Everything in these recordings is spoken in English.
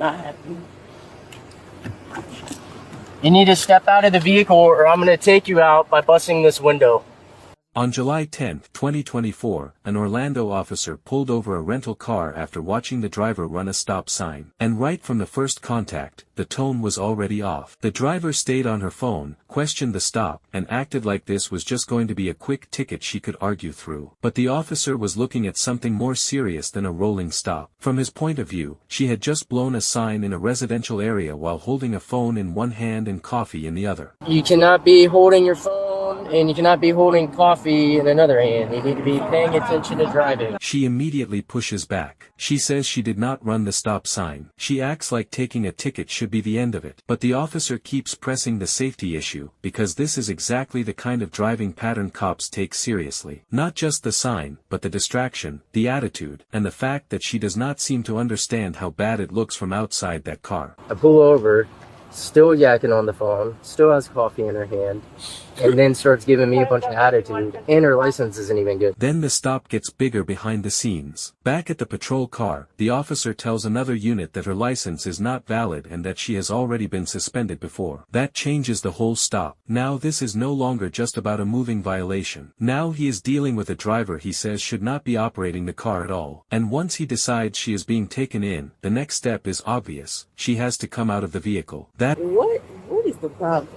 not happy. You need to step out of the vehicle or I'm going to take you out by busting this window. On July 10, 2024, an Orlando officer pulled over a rental car after watching the driver run a stop sign. And right from the first contact, the tone was already off. The driver stayed on her phone, questioned the stop, and acted like this was just going to be a quick ticket she could argue through. But the officer was looking at something more serious than a rolling stop. From his point of view, she had just blown a sign in a residential area while holding a phone in one hand and coffee in the other. You cannot be holding your phone and you cannot be holding coffee in another hand. You need to be paying attention to driving. She immediately pushes back. She says she did not run the stop sign. She acts like taking a ticket should be the end of it. But the officer keeps pressing the safety issue, because this is exactly the kind of driving pattern cops take seriously. Not just the sign, but the distraction, the attitude, and the fact that she does not seem to understand how bad it looks from outside that car. I pull over, still yakking on the phone, still has coffee in her hand, and then starts giving me a bunch of attitude, and her license isn't even good. Then the stop gets bigger behind the scenes. Back at the patrol car, the officer tells another unit that her license is not valid and that she has already been suspended before. That changes the whole stop. Now this is no longer just about a moving violation. Now he is dealing with a driver he says should not be operating the car at all. And once he decides she is being taken in, the next step is obvious. She has to come out of the vehicle. What is the problem?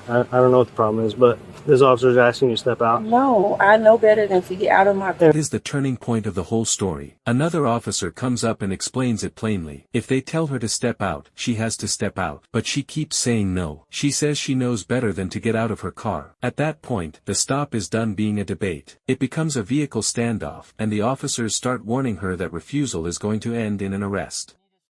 I don't know what the problem is, but this officer is asking you to step out. No, I know better than to get out of my car. That is the turning point of the whole story. Another officer comes up and explains it plainly. If they tell her to step out, she has to step out. But she keeps saying no. She says she knows better than to get out of her car. At that point, the stop is done being a debate. It becomes a vehicle standoff, and the officers start warning her that refusal is going to end in an arrest.